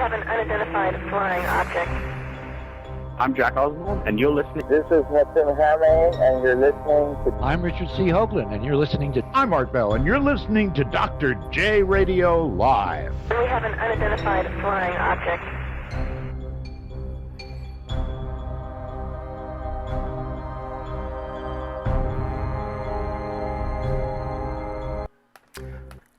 have an unidentified flying object. I'm Jack Oswald, and you're listening. This is Hudson Hammond, and you're listening to... I'm Richard C. Hoagland, and you're listening to... I'm Art Bell, and you're listening to Dr. J Radio Live. We have an unidentified flying object.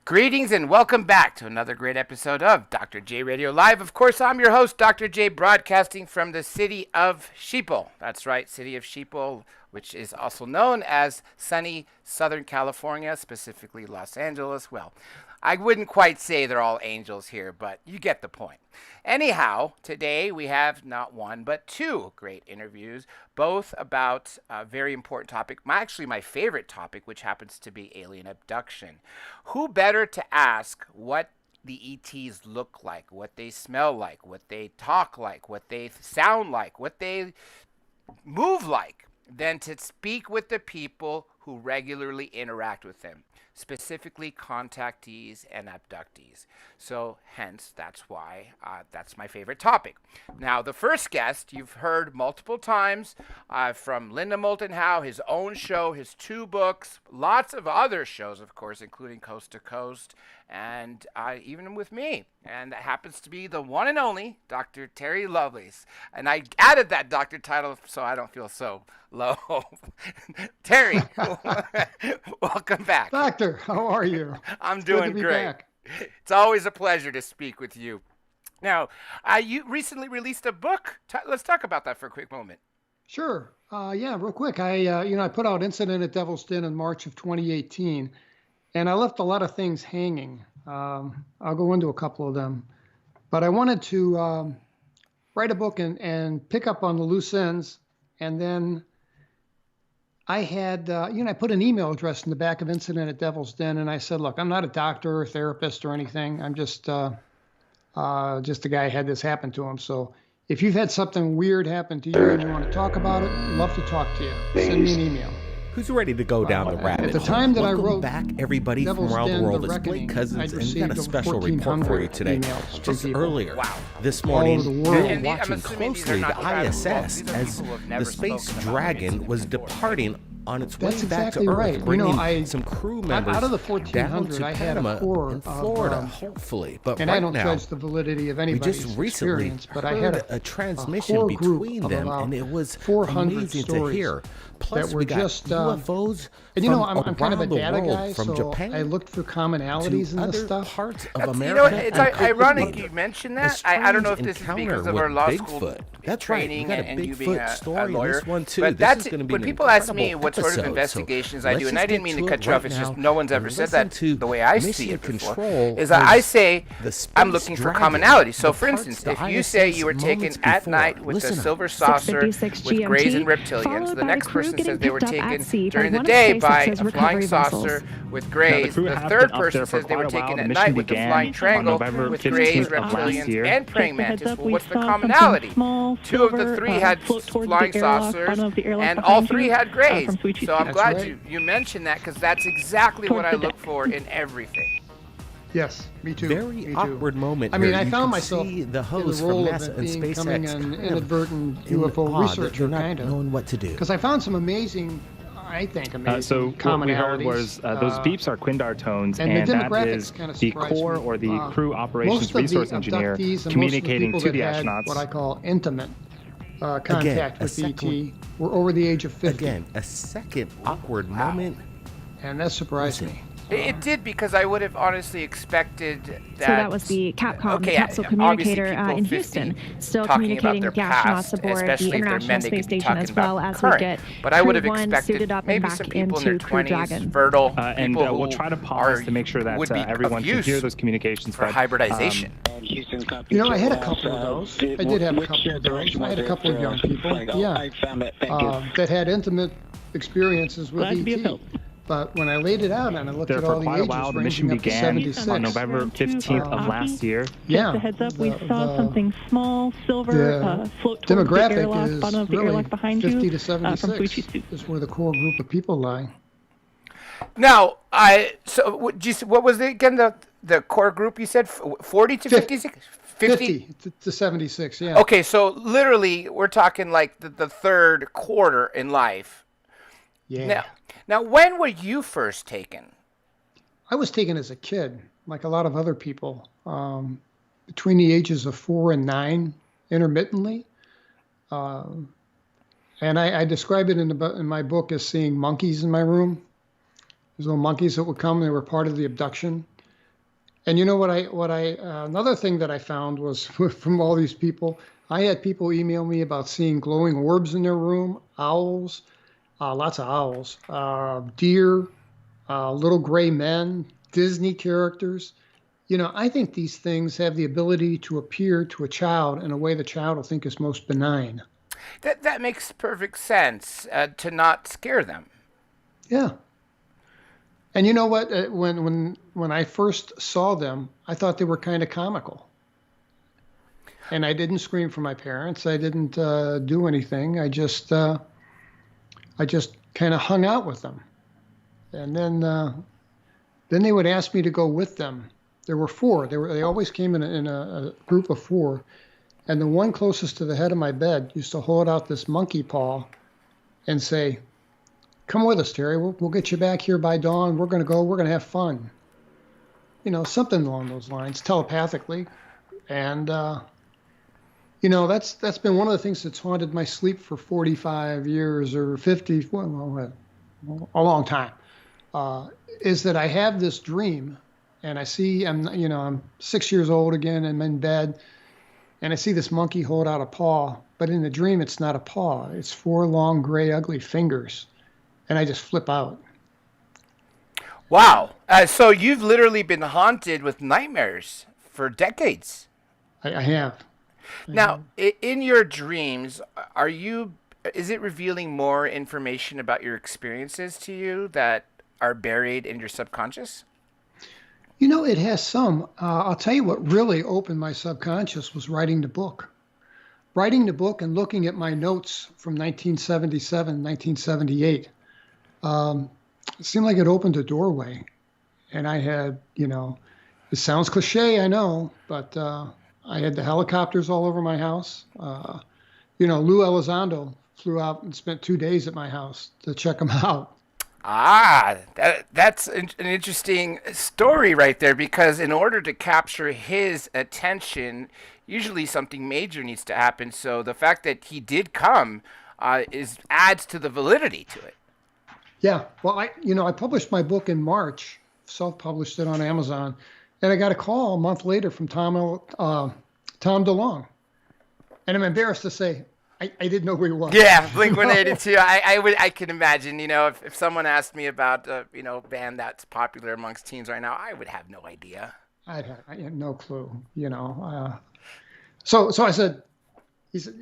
Greetings and welcome back to another great episode of Dr. J Radio Live. Of course, I'm your host, Dr. J, broadcasting from the city of Sheeple. That's right, city of Sheeple, which is also known as sunny Southern California, specifically Los Angeles. Well, I wouldn't quite say they're all angels here, but you get the point. Anyhow, today we have not one, but two great interviews, both about a very important topic, actually my favorite topic, which happens to be alien abduction. Who better to ask what the ETs look like, what they smell like, what they talk like, what they sound like, what they move like, than to speak with the people who regularly interact with them, specifically contactees and abductees. So hence, that's why that's my favorite topic. Now, the first guest you've heard multiple times from Linda Moulton Howe, his own show, his two books, lots of other shows, of course, including Coast to Coast, and even with me. And that happens to be the one and only Dr. Terry Lovelace. And I added that doctor title so I don't feel so low. Terry, welcome back. Doctor, how are you? I'm doing great. Back. It's always a pleasure to speak with you. Now, you recently released a book. Let's talk about that for a quick moment. Sure. Yeah, real quick. I put out Incident at Devil's Den in March of 2018, and I left a lot of things hanging. I'll go into a couple of them, but I wanted to write a book and pick up on the loose ends, and then I had, I put an email address in the back of Incident at Devil's Den, and I said, look, I'm not a doctor or therapist or anything. I'm just a guy who had this happen to him. So if you've had something weird happen to you and you want to talk about it, I'd love to talk to you. Send me an email. Who's ready to go down the rabbit hole? At the time that Welcome I wrote back, everybody Devil's from around Den, the world. The It's Blake Cousins, and we got a special 1,400 report for you today. Just earlier, this morning, we were watching closely the ISS as the Space Dragon was departing on its way back to Earth, bringing some crew members out of the down 1,400, to I had a Panama core and Florida, of, hopefully. But and right I don't now, judge the validity of we anybody's just recently experience, but I had a transmission core between group them, of and it was 400 amazing to hear. Plus, that were we got just UFOs and from I'm kind of a around the data world, guy, from so Japan I looked for commonalities in this other stuff. Parts of You America. know, it's ironic you mentioned that. I don't know if this is because of our law school training and you being a lawyer. This one too. But that's going to be when people ask me what sort of investigations I do, and I didn't mean to cut you off, it's just no one's ever said that the way I see it before, is that I say I'm looking for commonality. So for instance, if you say you were taken at night with a silver saucer with greys and reptilians, the next person says they were taken during the day by a flying saucer with greys. The third person says they were taken at night with the flying triangle with greys, reptilians, and praying mantis. Well, what's the commonality? Two of the three had flying saucers, and all three had greys. So I'm glad you mentioned that, because that's exactly what I look for in everything. Yes, me too. Very awkward moment. I mean, here. I found myself see the in host the role from of NASA it and being becoming SpaceX an kind of inadvertent in UFO awe that researcher, you're not kind of. knowing what to do. Because I found some amazing, I think, amazing so commonalities. What we heard was those beeps are Quindar tones, and that is the core or the crew operations resource engineer communicating to the astronauts. What I call intimate contact with ET were over the age of 50. Again, a second awkward moment. And that surprised me. It did, because I would have honestly expected that. So that was the Capcom, the capsule communicator in Houston, still communicating with the astronauts aboard the International Space Station, as well as we get but I would have Crew 1 expected suited up and maybe back some people in their into Crew 20s, Dragon. fertile, and we'll try to pause to make sure that everyone can hear those communications. For hybridization. You know, I had a couple of those. I did have a couple of those. I had a couple of young people, that had intimate experiences with ET. But when I laid it out and I looked at all the ages the mission ranging up to began 76. on November 15th of last year. Yeah. Just a heads up, we saw something small, silver, float towards the airlock, bottom of the airlock behind 50 you, to 76 from Fuji 2. is where the core group of people lie. Now, what was it again? The core group you said 40 to 56. 50 to 76, yeah. Okay, so literally we're talking like the third quarter in life. Yeah. Now, when were you first taken? I was taken as a kid, like a lot of other people, between the ages of 4 and 9, intermittently. And I describe it in my book as seeing monkeys in my room. There's little monkeys that would come. They were part of the abduction. And you know what another thing that I found was from all these people, I had people email me about seeing glowing orbs in their room, owls, lots of owls, deer, little gray men, Disney characters. You know, I think these things have the ability to appear to a child in a way the child will think is most benign. That makes perfect sense, to not scare them. Yeah. And you know what? When I first saw them, I thought they were kind of comical. And I didn't scream for my parents. I didn't do anything. I just kind of hung out with them. And then they would ask me to go with them. There were 4. They always came in a group of 4. And the one closest to the head of my bed used to hold out this monkey paw and say, "Come with us, Terry. We'll get you back here by dawn. We're going to go. We're going to have fun." You know, something along those lines, telepathically. And, you know, that's been one of the things that's haunted my sleep for 45 years or 50, well, a long time, is that I have this dream and I see, I'm 6 years old again, I'm in bed, and I see this monkey hold out a paw, but in the dream, it's not a paw. It's 4 long, gray, ugly fingers. And I just flip out. Wow. So you've literally been haunted with nightmares for decades. I have. Now, in your dreams, is it revealing more information about your experiences to you that are buried in your subconscious? You know, it has some. I'll tell you what really opened my subconscious was writing the book. Writing the book and looking at my notes from 1977, 1978. It seemed like it opened a doorway. And I had, it sounds cliche, I know, but I had the helicopters all over my house. Lou Elizondo flew out and spent 2 days at my house to check them out. That's an interesting story right there, because in order to capture his attention, usually something major needs to happen. So the fact that he did come adds to the validity to it. Yeah, well, I published my book in March, self-published it on Amazon, and I got a call a month later from Tom DeLonge, and I'm embarrassed to say I didn't know who he was. Yeah, Blink-182. I can imagine. If someone asked me about band that's popular amongst teens right now, I would have no idea. I had no clue. So I said, he said,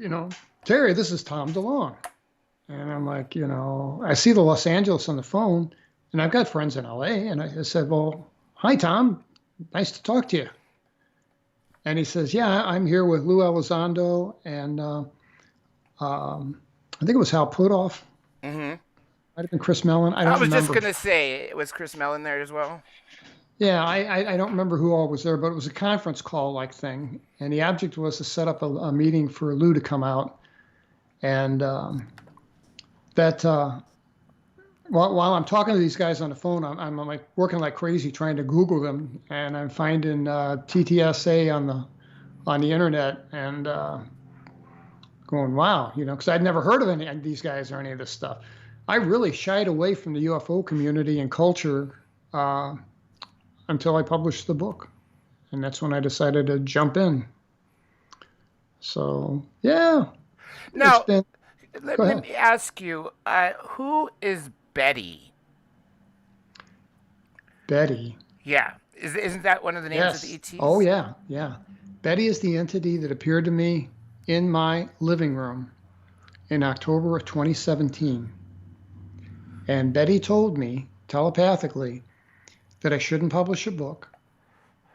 Terry, this is Tom DeLonge. And I'm like, I see the Los Angeles on the phone, and I've got friends in LA. And I said, well, hi, Tom. Nice to talk to you. And he says, yeah, I'm here with Lou Elizondo and I think it was Hal Putoff. Mm-hmm. Might have been Chris Mellon. I was just going to say, was Chris Mellon there as well? Yeah, I don't remember who all was there, but it was a conference call-like thing. And the object was to set up a meeting for Lou to come out. And while I'm talking to these guys on the phone, I'm like working like crazy trying to Google them, and I'm finding TTSA on the internet and going, wow, because I'd never heard of any of these guys or any of this stuff. I really shied away from the UFO community and culture until I published the book, and that's when I decided to jump in. So yeah. Now, let me ask you, who is Betty? Betty. Yeah. Isn't that one of the names of the ETs? Oh, yeah. Betty is the entity that appeared to me in my living room in October of 2017. And Betty told me telepathically that I shouldn't publish a book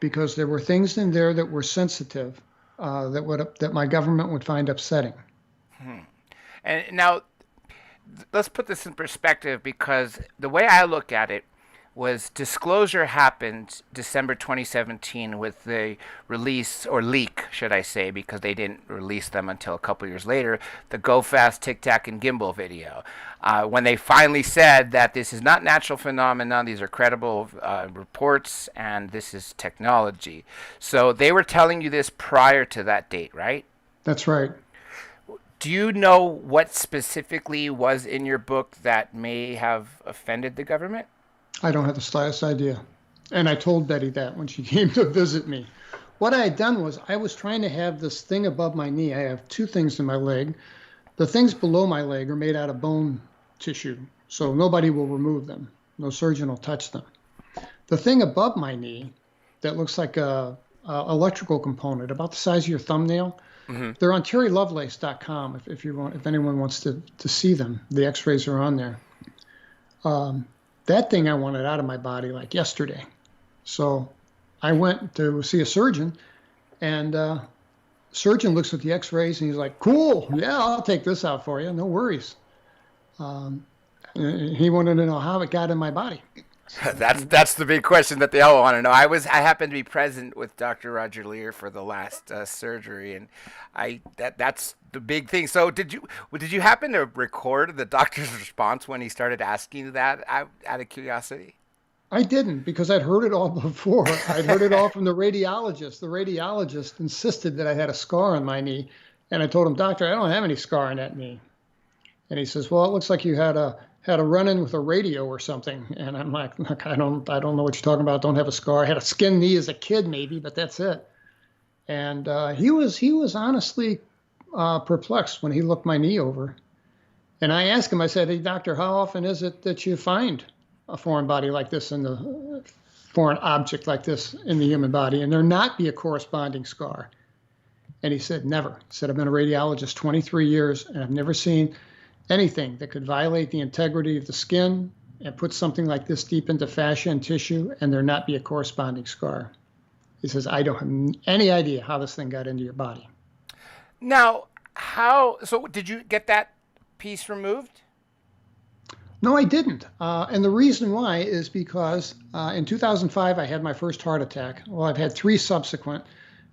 because there were things in there that were sensitive that my government would find upsetting. And now, let's put this in perspective, because the way I look at it, was disclosure happened December 2017 with the release, or leak, should I say, because they didn't release them until a couple years later, the Go Fast, Tic Tac, and Gimbal video. When they finally said that this is not natural phenomena, these are credible reports, and this is technology. So they were telling you this prior to that date, right? That's right. Do you know what specifically was in your book that may have offended the government? I don't have the slightest idea. And I told Betty that when she came to visit me. What I had done was I was trying to have this thing above my knee. I have two things in my leg. The things below my leg are made out of bone tissue, so nobody will remove them. No surgeon will touch them. The thing above my knee that looks like a electrical component, about the size of your thumbnail, they're on terrylovelace.com if anyone wants to see them. The x-rays are on there. That thing I wanted out of my body like yesterday. So I went to see a surgeon, and surgeon looks at the x-rays and he's like, cool, yeah, I'll take this out for you, no worries. He wanted to know how it got in my body. That's the big question that they all want to know. I happened to be present with Dr. Roger Lear for the last surgery, and that's the big thing. So did you happen to record the doctor's response when he started asking you that out of curiosity? I didn't, because I'd heard it all before. I'd heard it all from the radiologist. The radiologist insisted that I had a scar on my knee, and I told him, doctor, I don't have any scar on that knee. And he says, well, it looks like you had a run-in with a radio or something. And I'm like, look, I don't know what you're talking about. Don't have a scar. I had a skinned knee as a kid, maybe, but that's it. And he was honestly perplexed when he looked my knee over. And I asked him, I said, hey, doctor, how often is it that you find a foreign body like this in the foreign object like this in the human body, and there not be a corresponding scar? And he said, never. He said, I've been a radiologist 23 years, and I've never seen anything that could violate the integrity of the skin and put something like this deep into fascia and tissue and there not be a corresponding scar. He says, I don't have any idea how this thing got into your body. Now, so did you get that piece removed? No, I didn't. And the reason why is because in 2005, I had my first heart attack. Well, I've had 3 subsequent.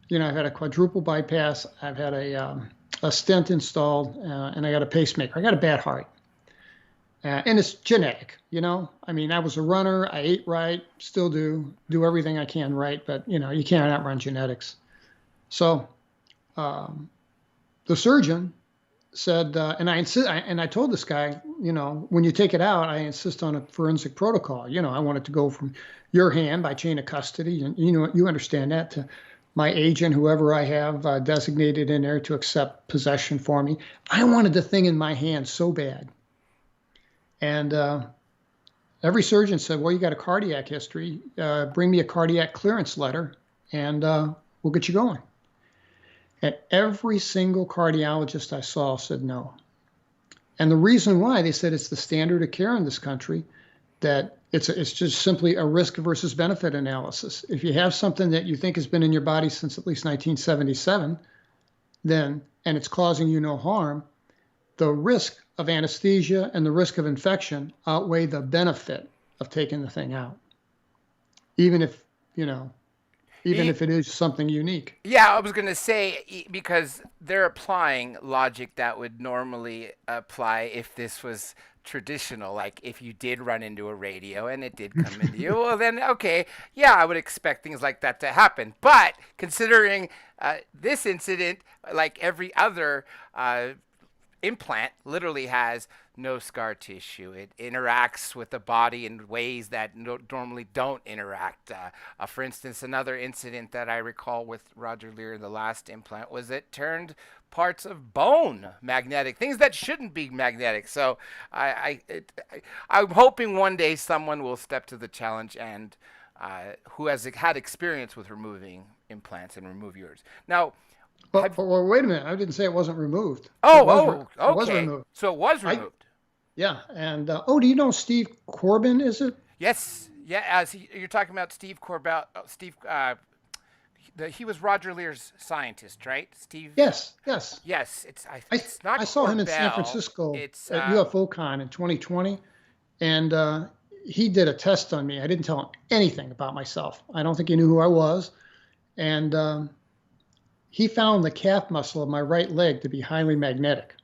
I've had a quadruple bypass. I've had a stent installed, and I got a pacemaker. I got a bad heart. And it's genetic, I mean, I was a runner. I ate right, still do everything I can right, but, you can't outrun genetics. So the surgeon said, and I told this guy, when you take it out, I insist on a forensic protocol. I want it to go from your hand by chain of custody, and you understand that, to my agent, whoever I have designated in there to accept possession for me. I wanted the thing in my hand so bad. And every surgeon said, well, you got a cardiac history. Bring me a cardiac clearance letter, and we'll get you going. And every single cardiologist I saw said no. And the reason why, they said it's the standard of care in this country, that it's just simply a risk versus benefit analysis. If you have something that you think has been in your body since at least 1977, and it's causing you no harm, the risk of anesthesia and the risk of infection outweigh the benefit of taking the thing out, even if it is something unique. Yeah, I was going to say, because they're applying logic that would normally apply if this was traditional, like if you did run into a radio and it did come into you, well then, okay, yeah, I would expect things like that to happen. But considering this incident, like every other implant, literally has no scar tissue. It interacts with the body in ways that normally don't interact. For instance, another incident that I recall with Roger Lear, the last implant, was it turned parts of bone magnetic, things that shouldn't be magnetic. So I'm hoping one day someone will step to the challenge and who has had experience with removing implants and remove yours. Now, But wait a minute. I didn't say it wasn't removed. Okay. It was removed. So it was removed. Yeah. And, do you know Steve Corbin, is it? Yes. Yeah. You're talking about Steve Corbell. He was Roger Lear's scientist, right? Steve? Yes. Yes. It's not I saw Corbell. him in San Francisco at UFO Con in 2020. And he did a test on me. I didn't tell him anything about myself. I don't think he knew who I was. And he found the calf muscle of my right leg to be highly magnetic.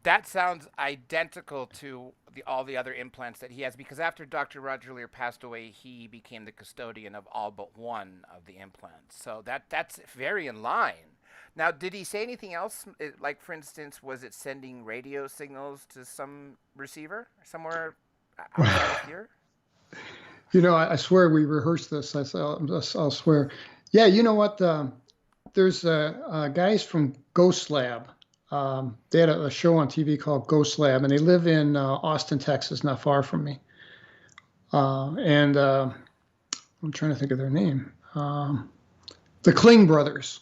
That sounds identical to all the other implants that he has, because after Dr. Roger Leir passed away, he became the custodian of all but one of the implants. So that's very in line. Now, did he say anything else? Like, for instance, was it sending radio signals to some receiver somewhere outside of here? You know, I swear we rehearsed this. I'll swear. Yeah, you know what? There's guys from Ghost Lab. They had a show on TV called Ghost Lab, and they live in Austin, Texas, not far from me. And I'm trying to think of their name. The Kling brothers.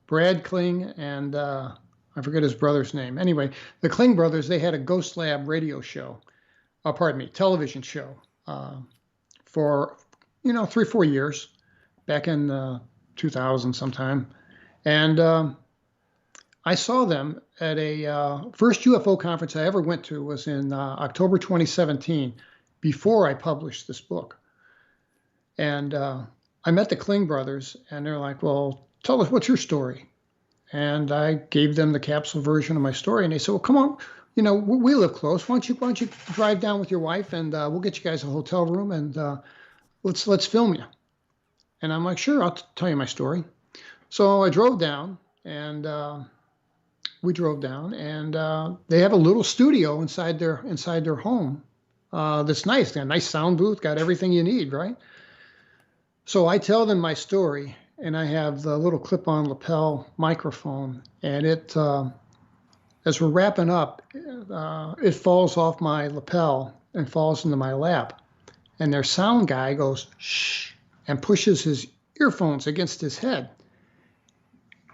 Brad Kling and I forget his brother's name. Anyway, the Kling brothers, they had a Ghost Lab radio show, television show for, 3-4 years back in 2000 sometime. And I saw them at a first UFO conference I ever went to was in October 2017, before I published this book. And I met the Kling brothers, and they're like, well, tell us, what's your story? And I gave them the capsule version of my story, and they said, well, come on, we live close. Why don't you drive down with your wife, and we'll get you guys a hotel room, and let's film you. And I'm like, sure, I'll tell you my story. So I drove down, and we drove down, and they have a little studio inside their home. That's nice. Got a nice sound booth, got everything you need, right? So I tell them my story, and I have the little clip-on lapel microphone, and it, as we're wrapping up, it falls off my lapel and falls into my lap. And their sound guy goes, shh, and pushes his earphones against his head.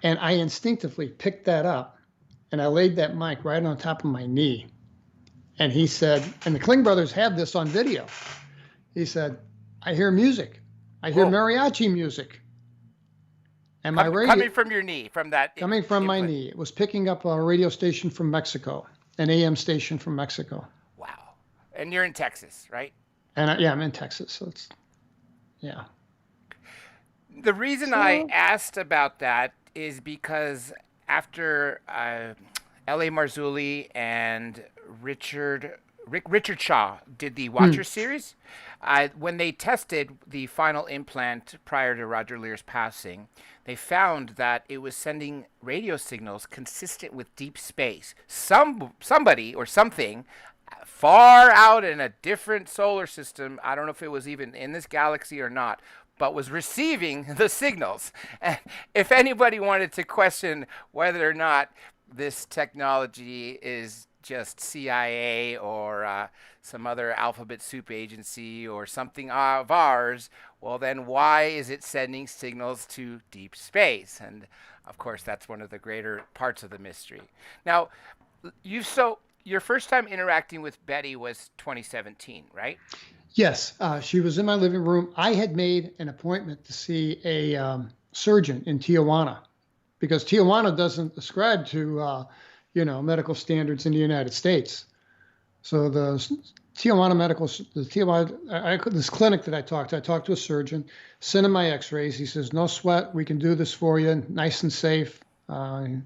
And I instinctively picked that up, and I laid that mic right on top of my knee. And he said, and the Kling brothers have this on video. He said, I hear music. I hear mariachi music. And my radio, coming from your knee, from that. Coming from my knee. It was picking up a radio station from Mexico, an AM station from Mexico. Wow. And you're in Texas, right? And I'm in Texas. So it's, yeah. The reason I asked about that is because after L.A. Marzulli and Richard Shaw did the Watcher series, when they tested the final implant prior to Roger Leir's passing, they found that it was sending radio signals consistent with deep space. Somebody or something far out in a different solar system, I don't know if it was even in this galaxy or not, but was receiving the signals. And if anybody wanted to question whether or not this technology is just CIA or some other alphabet soup agency or something of ours, well, then why is it sending signals to deep space? And of course, that's one of the greater parts of the mystery. Now, your first time interacting with Betty was 2017, right? Yes, she was in my living room. I had made an appointment to see a surgeon in Tijuana, because Tijuana doesn't ascribe to medical standards in the United States. So the Tijuana this clinic that I talked to a surgeon, sent him my x-rays. He says, no sweat, we can do this for you, nice and safe, and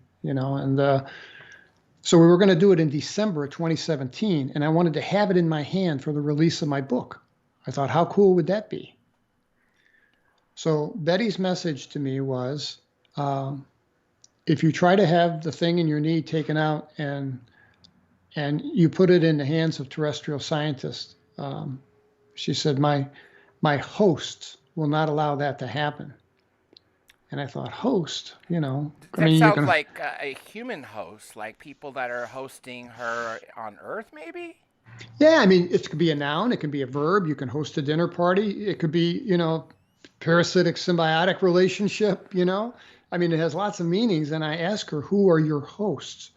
so we were going to do it in December of 2017, and I wanted to have it in my hand for the release of my book. I thought, how cool would that be? So Betty's message to me was, if you try to have the thing in your knee taken out and you put it in the hands of terrestrial scientists, she said, my hosts will not allow that to happen. And I thought, host, That sounds like a human host, like people that are hosting her on Earth, maybe? Yeah, it could be a noun, it could be a verb. You can host a dinner party. It could be, parasitic symbiotic relationship, it has lots of meanings. And I asked her, who are your hosts?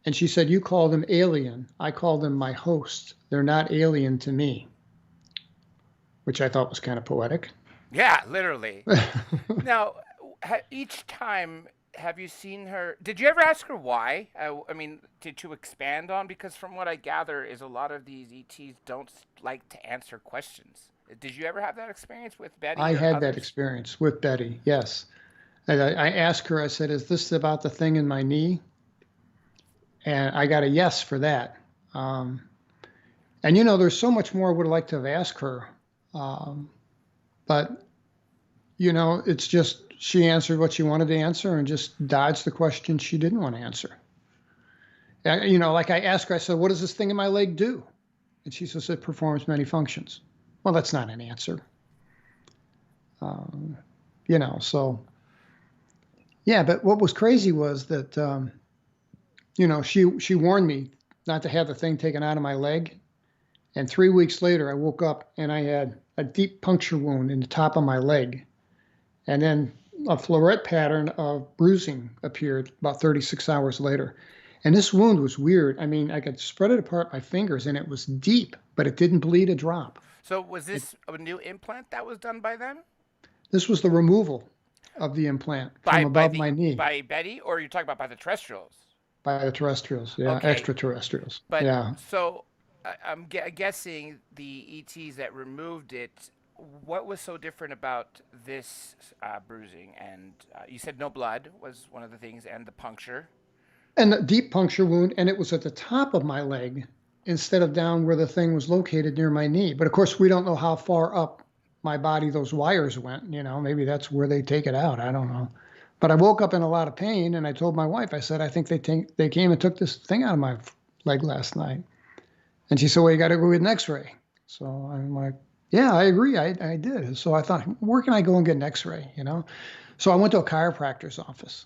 And she said, you call them alien. I call them my host. They're not alien to me, which I thought was kind of poetic. Yeah, literally. Now, each time, have you seen her? Did you ever ask her why? I mean, did you expand on? Because from what I gather, is a lot of these ETs don't like to answer questions. Did you ever have that experience with Betty? I had that experience with Betty, yes. And I asked her, I said, is this about the thing in my knee? And I got a yes for that. And, you know, there's so much more I would like to have asked her. But, you know, it's just she answered what she wanted to answer and just dodged the question she didn't want to answer. You know, like I asked her, I said, what does this thing in my leg do? And she says, it performs many functions. Well, that's not an answer. You know, so, yeah, but what was crazy was that, you know, she warned me not to have the thing taken out of my leg. And 3 weeks later, I woke up and I had a deep puncture wound in the top of my leg. And then a floret pattern of bruising appeared about 36 hours later. And this wound was weird. I mean, I could spread it apart my fingers and it was deep, but it didn't bleed a drop. So was this a new implant that was done by them? This was the removal of the implant from above my knee. By Betty, or you're talking about by the terrestrials? By the terrestrials, yeah, okay. Extraterrestrials. But, yeah. So I'm guessing the ETs that removed it, what was so different about this bruising? And you said no blood was one of the things, and the puncture. And the deep puncture wound, and it was at the top of my leg instead of down where the thing was located near my knee. But of course, we don't know how far up my body those wires went. You know, maybe that's where they take it out. I don't know. But I woke up in a lot of pain, and I told my wife, I said, I think they came and took this thing out of my leg last night. And she said, well, you got to go get an x-ray. So I'm like, yeah, I agree. I did. So I thought, where can I go and get an x-ray, you know? So I went to a chiropractor's office.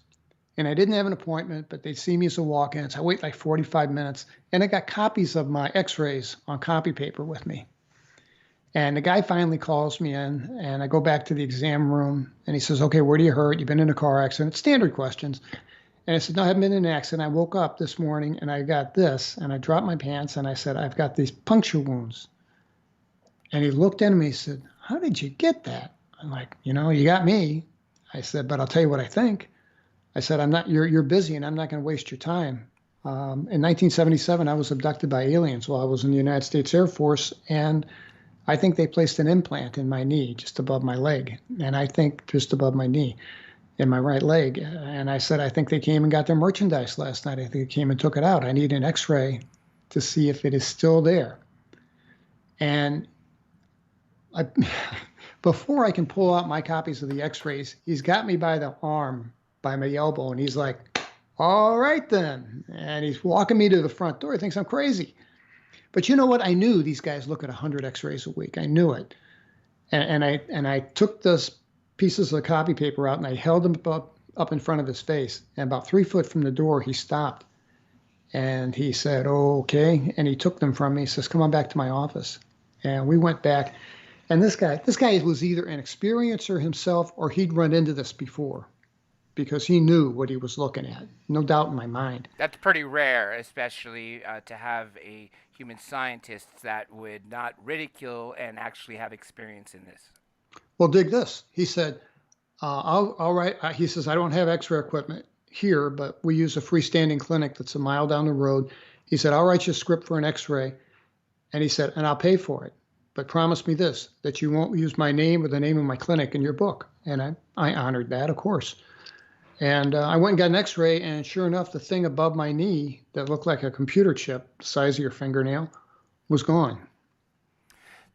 And I didn't have an appointment, but they'd see me as a walk-in. So I wait like 45 minutes. And I got copies of my x-rays on copy paper with me. And the guy finally calls me in, and I go back to the exam room. And he says, okay, where do you hurt? You've been in a car accident. Standard questions. And I said, no, I haven't been in an accident. I woke up this morning, and I got this. And I dropped my pants, and I said, I've got these puncture wounds. And he looked at me, he said, how did you get that? I'm like, you know, you got me. I said, but I'll tell you what I think. I said, you're busy and I'm not going to waste your time. In 1977, I was abducted by aliens while I was in the United States Air Force. And I think they placed an implant in my knee, just above my leg. And I think just above my knee in my right leg. And I said, I think they came and got their merchandise last night. I think they came and took it out. I need an x-ray to see if it is still there. And before I can pull out my copies of the x-rays, he's got me by the arm, by my elbow, and he's like, all right then. And he's walking me to the front door. He thinks I'm crazy. But you know what? I knew these guys look at 100 x-rays a week. I knew it. And I took those pieces of copy paper out and I held them up in front of his face. And about 3 foot from the door, he stopped. And he said, oh, okay. And he took them from me. He says, come on back to my office. And we went back. And this guy was either an experiencer himself or he'd run into this before, because he knew what he was looking at. No doubt in my mind. That's pretty rare, especially to have a human scientist that would not ridicule and actually have experience in this. Well, dig this. He said, all right. He says, I don't have x-ray equipment here, but we use a freestanding clinic that's a mile down the road. He said, I'll write you a script for an x-ray. And he said, and I'll pay for it. But promise me this, that you won't use my name or the name of my clinic in your book. And I honored that, of course. And I went and got an x-ray, and sure enough, the thing above my knee that looked like a computer chip, the size of your fingernail, was gone.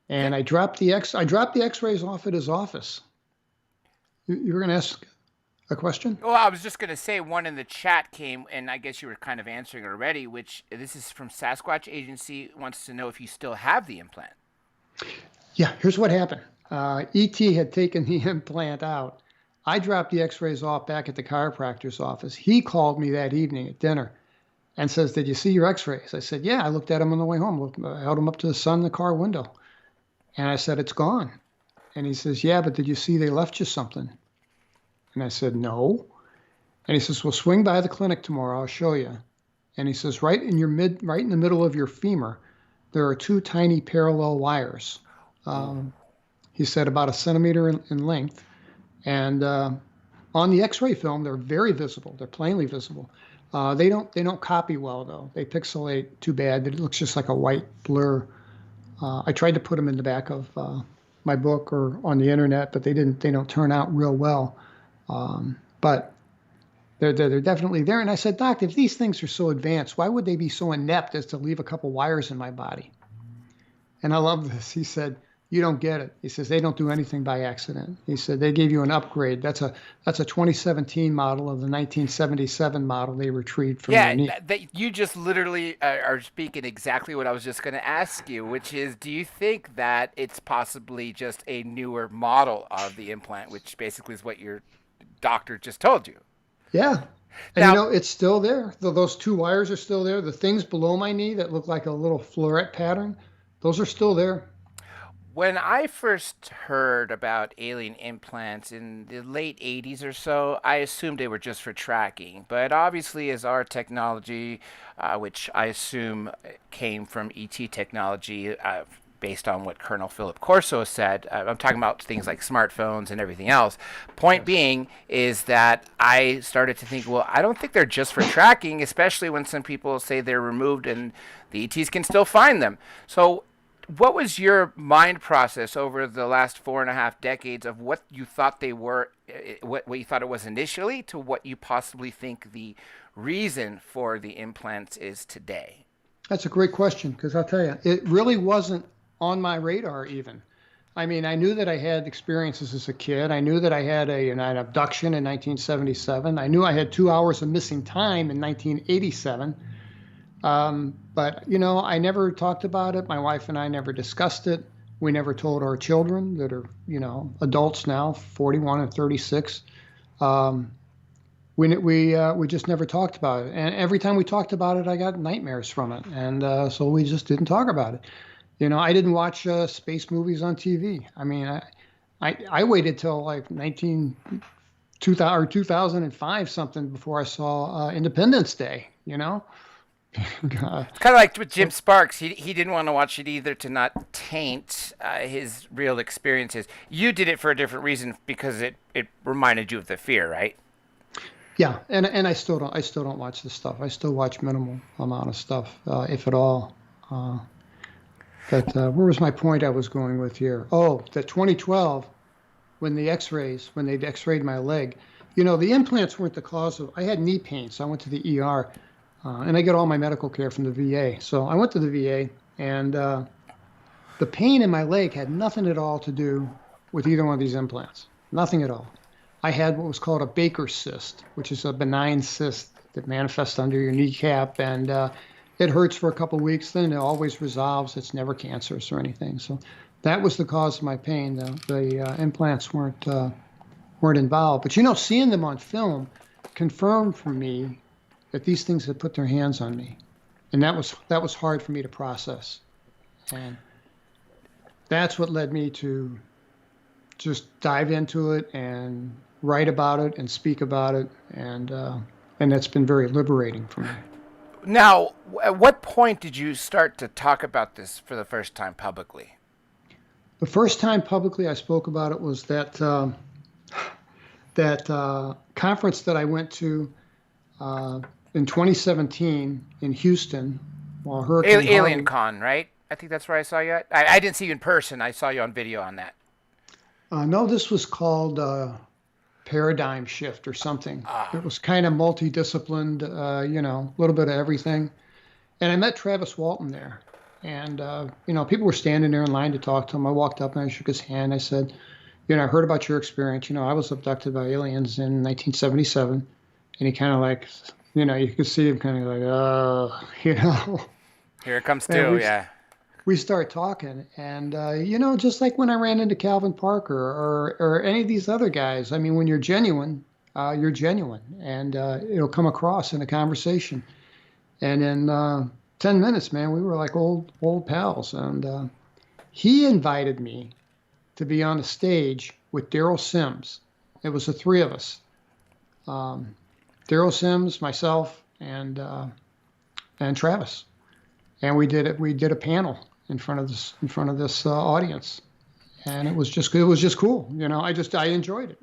And I dropped the x-rays off at his office. You were going to ask a question? Well, I was just going to say one in the chat came, and I guess you were kind of answering it already, which this is from Sasquatch Agency, wants to know if you still have the implant. Yeah, here's what happened. E.T. had taken the implant out. I dropped the x-rays off back at the chiropractor's office. He called me that evening at dinner and says, did you see your x-rays? I said, yeah, I looked at them on the way home. I held them up to the sun in the car window. And I said, it's gone. And he says, yeah, but did you see they left you something? And I said, no. And he says, well, swing by the clinic tomorrow. I'll show you. And he says, right in the middle of your femur, there are 2 tiny parallel wires. He said about 1 centimeter in length. And On the X-ray film, they're very visible. They're plainly visible. They don't copy well though. They pixelate too bad that it looks just like a white blur. I tried to put them in the back of my book or on the internet, but they don't turn out real well. But they're definitely there. And I said, Doc, if these things are so advanced, why would they be so inept as to leave a couple wires in my body? And I love this. He said, you don't get it. He says, they don't do anything by accident. He said, they gave you an upgrade. That's a 2017 model of the 1977 model they retrieved from your knee. Yeah, you just literally are speaking exactly what I was just going to ask you, which is, do you think that it's possibly just a newer model of the implant, which basically is what your doctor just told you? Yeah. And now, it's still there. Those two wires are still there. The things below my knee that look like a little floret pattern, those are still there. When I first heard about alien implants in the late 80s or so, I assumed they were just for tracking. But obviously, as our technology, which I assume came from ET technology, based on what Colonel Philip Corso said, I'm talking about things like smartphones and everything else. Point being is that I started to think, well, I don't think they're just for tracking, especially when some people say they're removed and the ETs can still find them. So what was your mind process over the last 4.5 decades of what you thought they were, what you thought it was initially, to what you possibly think the reason for the implants is today? That's a great question, because I'll tell you, it really wasn't on my radar even. I mean, I knew that I had experiences as a kid. I knew that I had an abduction in 1977. I knew I had 2 hours of missing time in 1987. But, I never talked about it. My wife and I never discussed it. We never told our children that are, adults now, 41 and 36. We just never talked about it. And every time we talked about it, I got nightmares from it. And so we just didn't talk about it. I didn't watch space movies on TV. I mean, I waited till like 2005 something before I saw Independence Day, It's kind of like with Jim Sparks. He didn't want to watch it either to not taint his real experiences. You did it for a different reason because it reminded you of the fear, right? Yeah, and I still don't watch this stuff. I still watch minimal amount of stuff, if at all. But where was my point I was going with here? Oh, the 2012, when they X-rayed my leg, the implants weren't the cause of. I had knee pain, so I went to the ER. And I get all my medical care from the VA. So I went to the VA, and the pain in my leg had nothing at all to do with either one of these implants. Nothing at all. I had what was called a Baker's cyst, which is a benign cyst that manifests under your kneecap, and it hurts for a couple of weeks, then it always resolves. It's never cancerous or anything. So that was the cause of my pain. The implants weren't involved. But seeing them on film confirmed for me that these things had put their hands on me, and that was hard for me to process, and that's what led me to just dive into it and write about it and speak about it, and that's been very liberating for me. Now, at what point did you start to talk about this for the first time publicly? The first time publicly I spoke about it was that conference that I went to in 2017 in Houston, while Hurricane Alien Con, right? I think that's where I saw you. I didn't see you in person. I saw you on video on that. No, this was called Paradigm Shift or something. It was kind of multidisciplined, a little bit of everything. And I met Travis Walton there. And, people were standing there in line to talk to him. I walked up and I shook his hand. I said, I heard about your experience. I was abducted by aliens in 1977. And he kind of like, you could see him kind of like, Here it comes Stu, yeah. We start talking, and, just like when I ran into Calvin Parker or any of these other guys, I mean, when you're genuine, and it'll come across in a conversation. And in 10 minutes, man, we were like old pals. And he invited me to be on the stage with Daryl Sims. It was the three of us. Daryl Sims, myself, and Travis, and we did a panel in front of this audience, and it was just cool. I enjoyed it.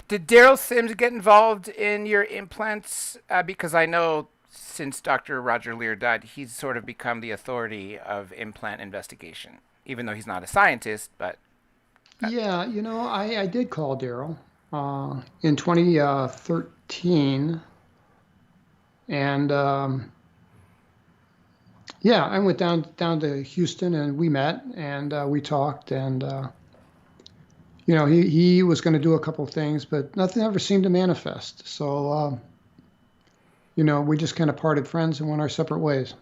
Did Daryl Sims get involved in your implants? Because I know since Dr. Roger Lear died, he's sort of become the authority of implant investigation, even though he's not a scientist. But yeah, I did call Daryl in 2013, and yeah, I went down to Houston and we met and we talked and. He was going to do a couple of things, but nothing ever seemed to manifest. So, we just kind of parted friends and went our separate ways.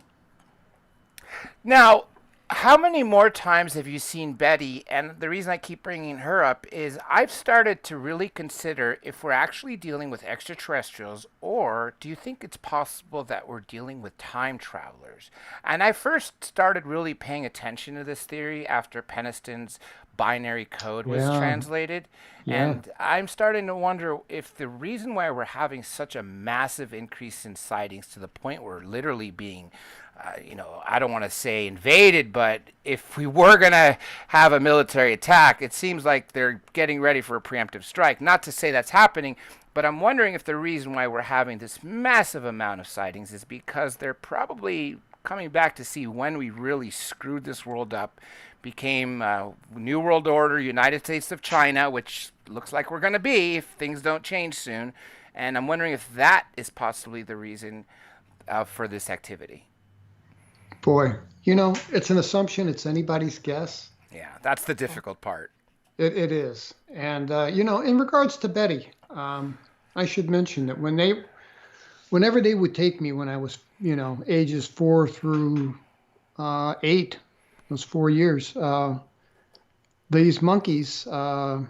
Now, how many more times have you seen Betty? And the reason I keep bringing her up is I've started to really consider if we're actually dealing with extraterrestrials, or do you think it's possible that we're dealing with time travelers? And I first started really paying attention to this theory after Peniston's binary code was translated. Yeah. And I'm starting to wonder if the reason why we're having such a massive increase in sightings to the point where we're literally being I don't want to say invaded, but if we were going to have a military attack, it seems like they're getting ready for a preemptive strike. Not to say that's happening, but I'm wondering if the reason why we're having this massive amount of sightings is because they're probably coming back to see when we really screwed this world up, became New World Order, United States of China, which looks like we're going to be if things don't change soon. And I'm wondering if that is possibly the reason for this activity. Boy, it's an assumption. It's anybody's guess. Yeah, that's the difficult part. It is. And, in regards to Betty, I should mention that whenever they would take me when I was, ages 4 through 8, those 4 years, these monkeys, I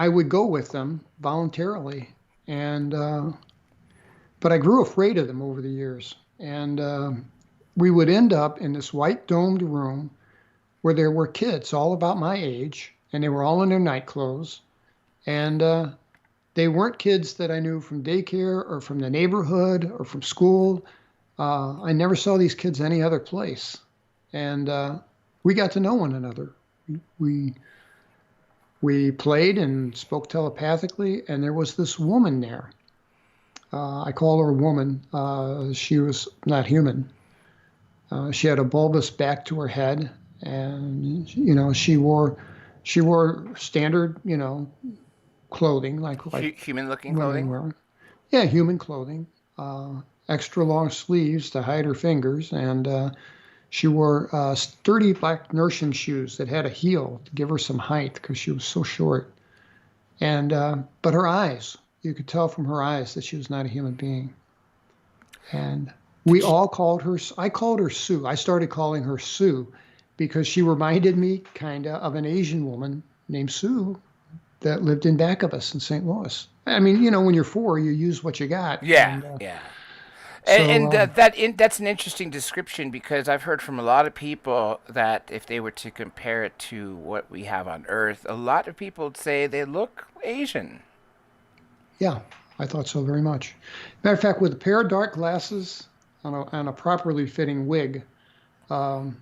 would go with them voluntarily. And, but I grew afraid of them over the years. And we would end up in this white domed room where there were kids all about my age, and they were all in their night clothes. And they weren't kids that I knew from daycare or from the neighborhood or from school. I never saw these kids any other place. And we got to know one another. We played and spoke telepathically, and there was this woman there. I call her a woman. She was not human. She had a bulbous back to her head, and she wore standard clothing like human-looking clothing. Wear. Yeah, human clothing. Extra long sleeves to hide her fingers, and she wore sturdy black nursing shoes that had a heel to give her some height because she was so short. And but her eyes. You could tell from her eyes that she was not a human being. And we all called her, I called her Sue. I started calling her Sue because she reminded me kind of an Asian woman named Sue that lived in back of us in St. Louis. I mean, when you're 4, you use what you got. Yeah, yeah. That's an interesting description because I've heard from a lot of people that if they were to compare it to what we have on Earth, a lot of people would say they look Asian. Yeah, I thought so very much. Matter of fact, with a pair of dark glasses on a properly fitting wig, and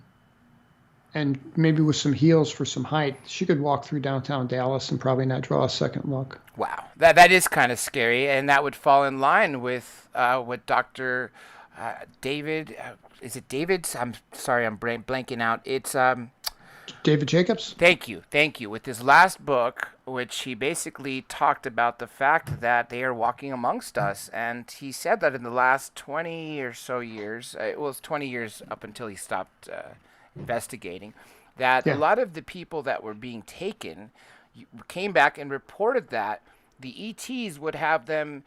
maybe with some heels for some height, she could walk through downtown Dallas and probably not draw a second look. Wow, that is kind of scary, and that would fall in line with what Dr. David, is it David? I'm sorry, I'm blanking out. It's David Jacobs? Thank you. With his last book, which he basically talked about the fact that they are walking amongst us. And he said that in the last 20 or so years, it was 20 years up until he stopped investigating, that a lot of the people that were being taken came back and reported that the ETs would have them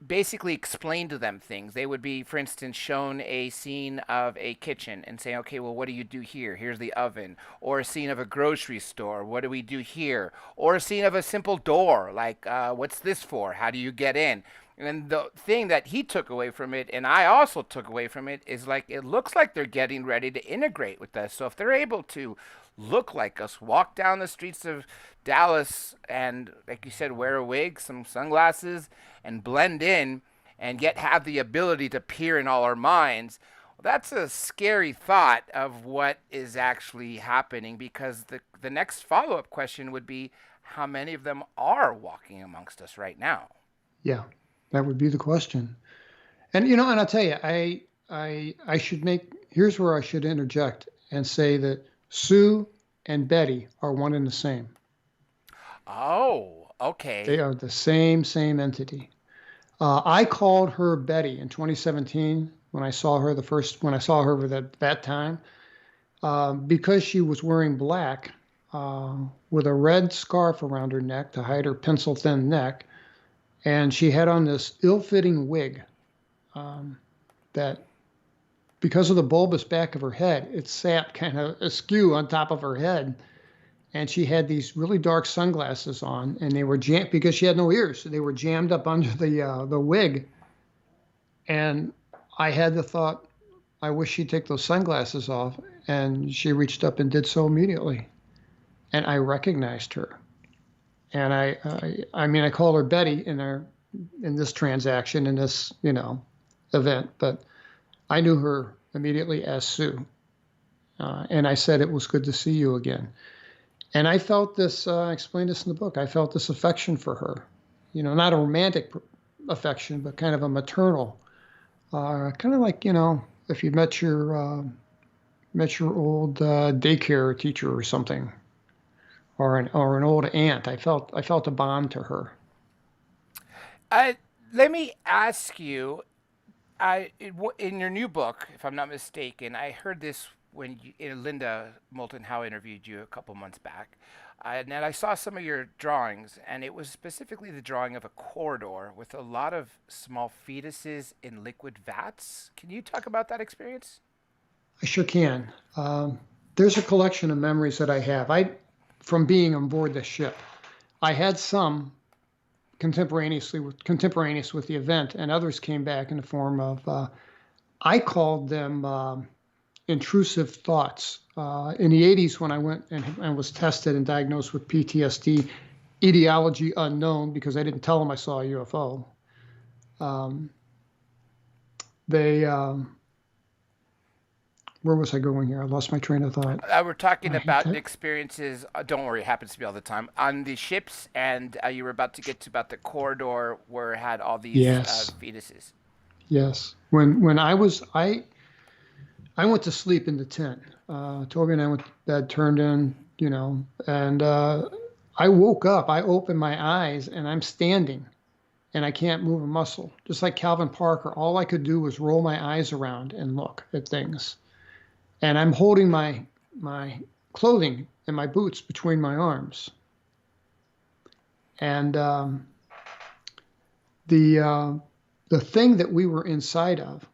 basically explain to them things. They would be, for instance, shown a scene of a kitchen and say, okay, well, what do you do here? Here's the oven. Or a scene of a grocery store. What do we do here? Or a scene of a simple door, like, what's this for? How do you get in? And the thing that he took away from it, and I also took away from it, is like, it looks like they're getting ready to integrate with us. So if they're able to look like us, walk down the streets of Dallas and, like you said, wear a wig, some sunglasses, and blend in, and yet have the ability to peer in all our minds, well, that's a scary thought of what is actually happening, because the next follow-up question would be, how many of them are walking amongst us right now? Yeah, that would be the question. And, and I'll tell you, I should here's where I should interject and say that Sue and Betty are one and the same. Oh, okay. They are the same entity. I called her Betty in 2017 when I saw her that time, because she was wearing black with a red scarf around her neck to hide her pencil-thin neck, and she had on this ill-fitting wig that, because of the bulbous back of her head, it sat kind of askew on top of her head. And she had these really dark sunglasses on, and they were jammed because she had no ears. So they were jammed up under the wig. And I had the thought, I wish she'd take those sunglasses off. And she reached up and did so immediately. And I recognized her. And I call her Betty in this transaction, in this, event, but I knew her immediately as Sue. And I said, it was good to see you again. And I felt this, I explained this in the book, I felt this affection for her. Not a romantic affection, but kind of a maternal. Kind of like, if you met your old daycare teacher or something, or an old aunt. I felt a bond to her. Let me ask you, in your new book, if I'm not mistaken, I heard this when Linda Moulton Howe interviewed you a couple months back, and I saw some of your drawings, and it was specifically the drawing of a corridor with a lot of small fetuses in liquid vats. Can you talk about that experience? I sure can. There's a collection of memories that I have. From being on board the ship, I had some contemporaneous with the event, and others came back in the form of, I called them intrusive thoughts. In the 80s, when I went and was tested and diagnosed with PTSD, etiology unknown, because I didn't tell them I saw a UFO, where was I going here? I lost my train of thought. We're talking about experiences, don't worry, it happens to me all the time, on the ships, and you were about to get to about the corridor where it had all these fetuses. Yes. When I went to sleep in the tent. Toby and I went to bed, turned in, and I woke up. I opened my eyes, and I'm standing, and I can't move a muscle. Just like Calvin Parker, all I could do was roll my eyes around and look at things. And I'm holding my clothing and my boots between my arms. And the thing that we were inside of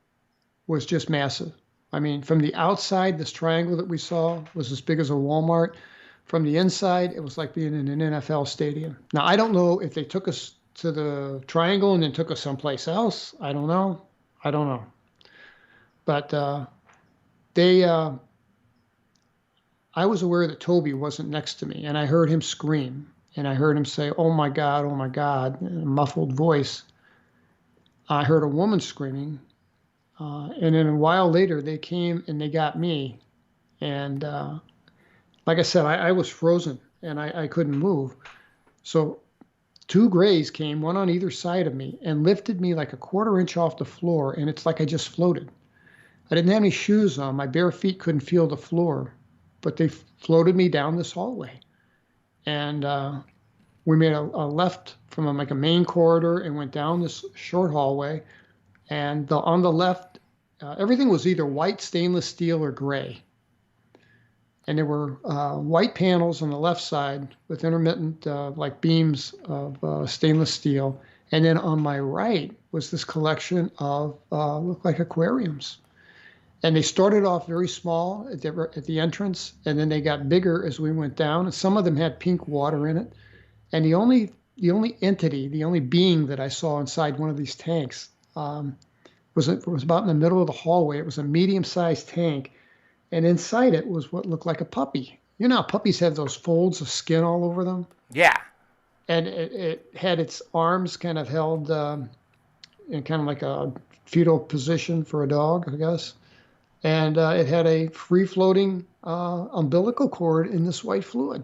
was just massive. I mean, from the outside, this triangle that we saw was as big as a Walmart. From the inside, it was like being in an NFL stadium. Now, I don't know if they took us to the triangle and then took us someplace else. I don't know. But I was aware that Toby wasn't next to me, and I heard him scream, and I heard him say, oh my God, in a muffled voice. I heard a woman screaming, and then a while later they came and they got me, and like I said, I was frozen, and I couldn't move. So 2 grays came, one on either side of me, and lifted me like a 1/4 inch off the floor, and it's like I just floated. I didn't have any shoes on. My bare feet couldn't feel the floor, but they floated me down this hallway. And we made a left from a main corridor and went down this short hallway. And on the left, everything was either white stainless steel or gray. And there were white panels on the left side with intermittent like beams of stainless steel. And then on my right was this collection of looked like aquariums. And they started off very small at the entrance, and then they got bigger as we went down. And some of them had pink water in it. And the only entity, the only being that I saw inside one of these tanks was about in the middle of the hallway. It was a medium-sized tank, and inside it was what looked like a puppy. You know how puppies have those folds of skin all over them? Yeah. And it had its arms kind of held in kind of like a fetal position for a dog, I guess. And it had a free-floating umbilical cord in this white fluid.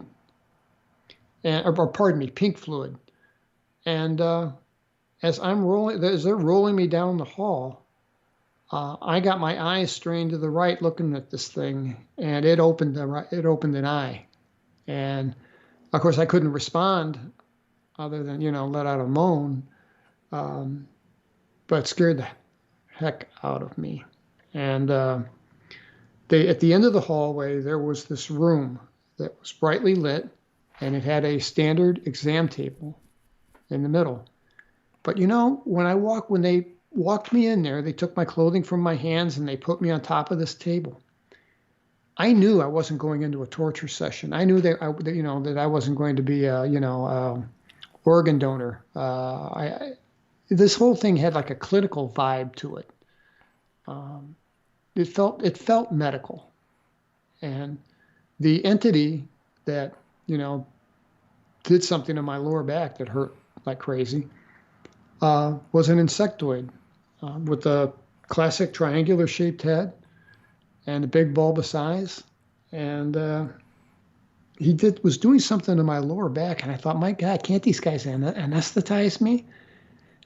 or pardon me, pink fluid. And as they're rolling me down the hall, I got my eyes strained to the right, looking at this thing, and it opened an eye, and of course I couldn't respond, other than let out a moan, but it scared the heck out of me. And at the end of the hallway there was this room that was brightly lit, and it had a standard exam table in the middle. But when they walked me in there, they took my clothing from my hands and they put me on top of this table. I knew I wasn't going into a torture session. I knew that I wasn't going to be a organ donor. This whole thing had like a clinical vibe to it. It felt medical, and the entity that did something to my lower back that hurt like crazy was an insectoid with a classic triangular shaped head and a big bulbous eyes, and he was doing something to my lower back, and I thought, my God, can't these guys anesthetize me?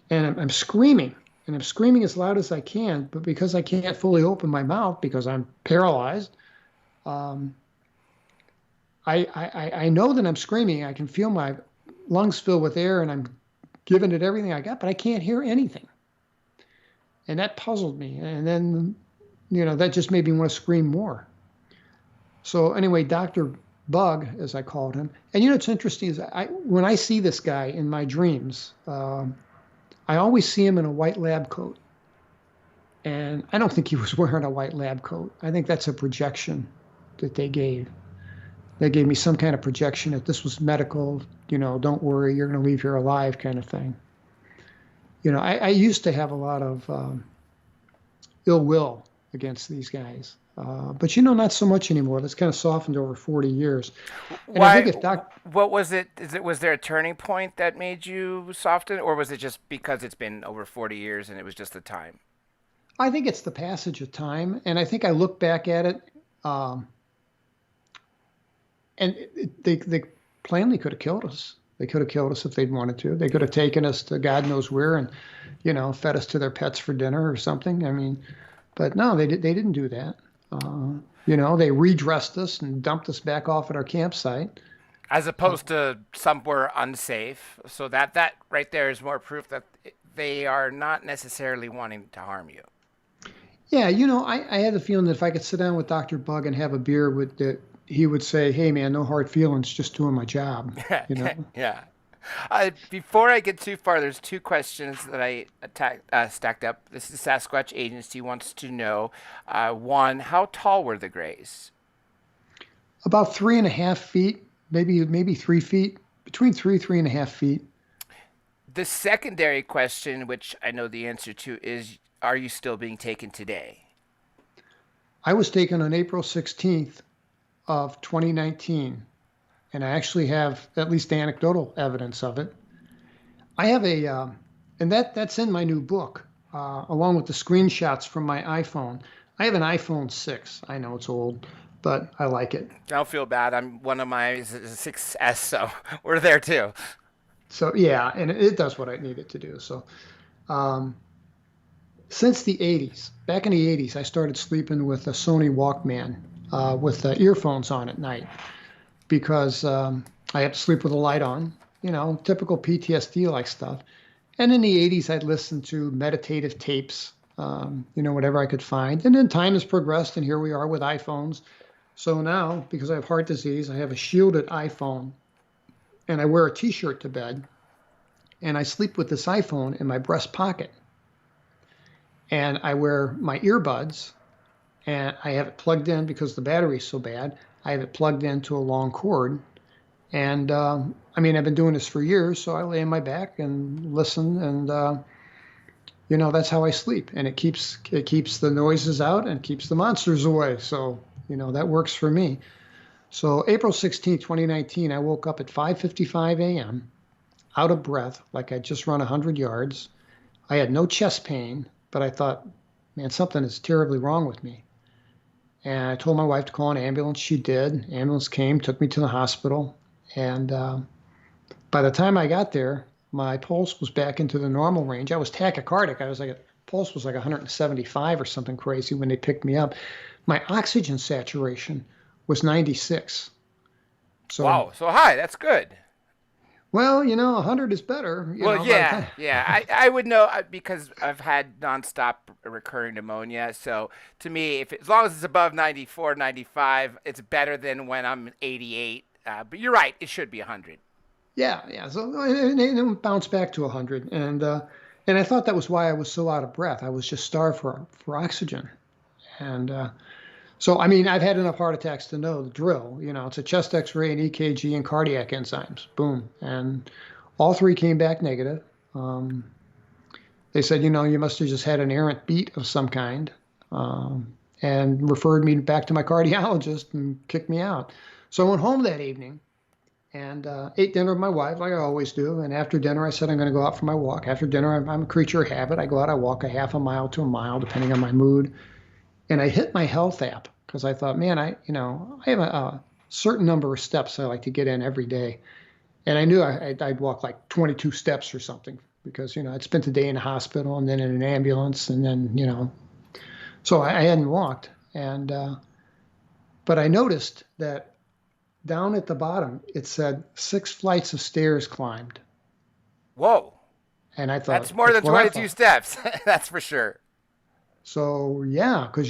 And I'm screaming, and I'm screaming as loud as I can, but because I can't fully open my mouth because I'm paralyzed, I know that I'm screaming. I can feel my lungs fill with air, and I'm giving it everything I got, but I can't hear anything. And that puzzled me. And then, that just made me want to scream more. So anyway, Dr. Bug, as I called him, and what's interesting is when I see this guy in my dreams, I always see him in a white lab coat. And I don't think he was wearing a white lab coat. I think that's a projection that they gave. They gave me some kind of projection that this was medical, don't worry, you're going to leave here alive kind of thing. I used to have a lot of ill will against these guys. But not so much anymore. That's kind of softened over 40 years. And why? I think what was it? Was there a turning point that made you soften, or was it just because it's been over 40 years and it was just the time? I think it's the passage of time, and I think I look back at it, and they plainly could have killed us. They could have killed us if they'd wanted to. They could have taken us to God knows where and, fed us to their pets for dinner or something. I mean, but no, they didn't do that. They redressed us and dumped us back off at our campsite. As opposed to somewhere unsafe. So that right there is more proof that they are not necessarily wanting to harm you. Yeah, I had the feeling that if I could sit down with Dr. Bug and have a beer with that, he would say, "Hey, man, no hard feelings, just doing my job." Yeah. Before I get too far, there's two questions that I stacked up. This is Sasquatch Agency wants to know, one, how tall were the Greys? About 3.5 feet, maybe 3 feet, between 3.5 feet. The secondary question, which I know the answer to, is, are you still being taken today? I was taken on April 16th of 2019. And I actually have at least anecdotal evidence of it. I have and that's in my new book, along with the screenshots from my iPhone. I have an iPhone 6. I know it's old, but I like it. Don't feel bad. One of my is a 6S, so we're there too. So yeah, and it does what I need it to do. So since the 80s, back in the 80s, I started sleeping with a Sony Walkman with earphones on at night, because I have to sleep with a light on, typical PTSD-like stuff. And in the 80s, I'd listen to meditative tapes, whatever I could find. And then time has progressed, and here we are with iPhones. So now, because I have heart disease, I have a shielded iPhone, and I wear a T-shirt to bed, and I sleep with this iPhone in my breast pocket. And I wear my earbuds, and I have it plugged in because the battery's so bad. I have it plugged into a long cord, and I've been doing this for years, so I lay on my back and listen, and that's how I sleep, and it keeps the noises out and keeps the monsters away. So that works for me. So April 16, 2019, I woke up at 5:55 a.m. out of breath, like I'd just run 100 yards. I had no chest pain, but I thought, man, something is terribly wrong with me. And I told my wife to call an ambulance. She did. Ambulance came, took me to the hospital. And by the time I got there, my pulse was back into the normal range. I was tachycardic. Pulse was like 175 or something crazy when they picked me up. My oxygen saturation was 96. So, wow, so high. That's good. Well, 100 is better. Yeah. I would know because I've had nonstop recurring pneumonia. So to me, as long as it's above 94, 95, it's better than when I'm 88. But you're right, it should be 100. Yeah. So it bounced back to 100, and I thought that was why I was so out of breath. I was just starved for oxygen, and so I mean I've had enough heart attacks to know the drill. It's a chest X-ray, an EKG, and cardiac enzymes. Boom, and all three came back negative. They said, you must have just had an errant beat of some kind, and referred me back to my cardiologist and kicked me out. So I went home that evening and ate dinner with my wife like I always do. And after dinner, I said I'm going to go out for my walk. After dinner, I'm a creature of habit. I go out, I walk a half a mile to a mile, depending on my mood. And I hit my health app because I thought, man, I have a certain number of steps I like to get in every day. And I knew I'd walk like 22 steps or something because, I'd spent the day in the hospital and then in an ambulance and then, so I hadn't walked. And but I noticed that down at the bottom, it said 6 flights of stairs climbed. Whoa. And I thought, that's more than 22 steps. That's for sure. So, yeah, because,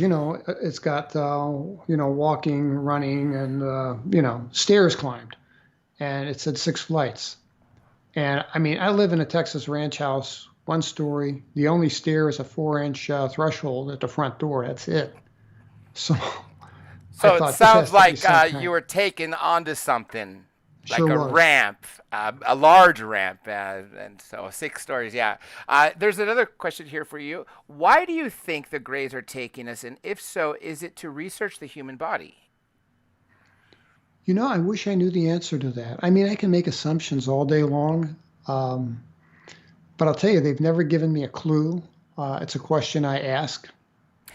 it's got, walking, running, and, stairs climbed. And it said 6 flights. And, I mean, I live in a Texas ranch house, 1 story. The only stair is a 4-inch threshold at the front door. That's it. So it sounds like you were taken onto something, like sure a was. ramp, a large ramp, and so 6 stories, yeah. There's another question here for you. Why do you think the Greys are taking us, and if so, is it to research the human body? I wish I knew the answer to that. I mean, I can make assumptions all day long, but I'll tell you, they've never given me a clue. It's a question I ask.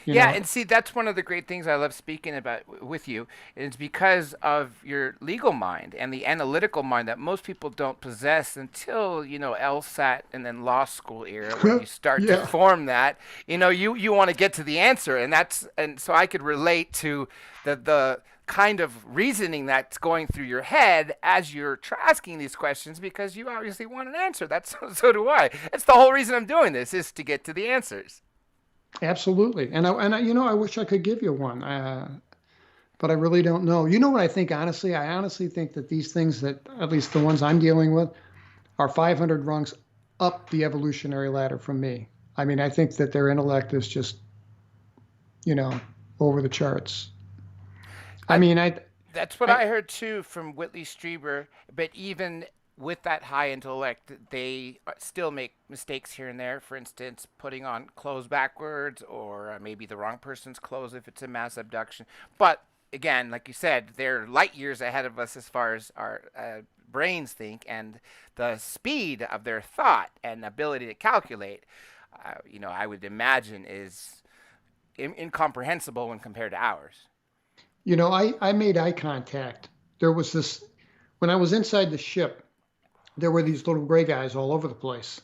And see, that's one of the great things I love speaking about with you. It's because of your legal mind and the analytical mind that most people don't possess until, LSAT and then law school era, when you start to form that. You want to get to the answer, and so I could relate to the kind of reasoning that's going through your head as you're asking these questions, because you obviously want an answer. So do I. It's the whole reason I'm doing this, is to get to the answers. Absolutely. And I wish I could give you one, but I really don't know. You know what I think, honestly? I honestly think that these things, that at least the ones I'm dealing with, are 500 rungs up the evolutionary ladder from me. I mean, I think that their intellect is just, over the charts. That's what I heard too from Whitley Strieber, but even with that high intellect, they still make mistakes here and there. For instance, putting on clothes backwards, or maybe the wrong person's clothes if it's a mass abduction. But again, like you said, they're light years ahead of us as far as our brains think, and the speed of their thought and ability to calculate, I would imagine is incomprehensible when compared to ours. I made eye contact. There was this, when I was inside the ship, there were these little gray guys all over the place.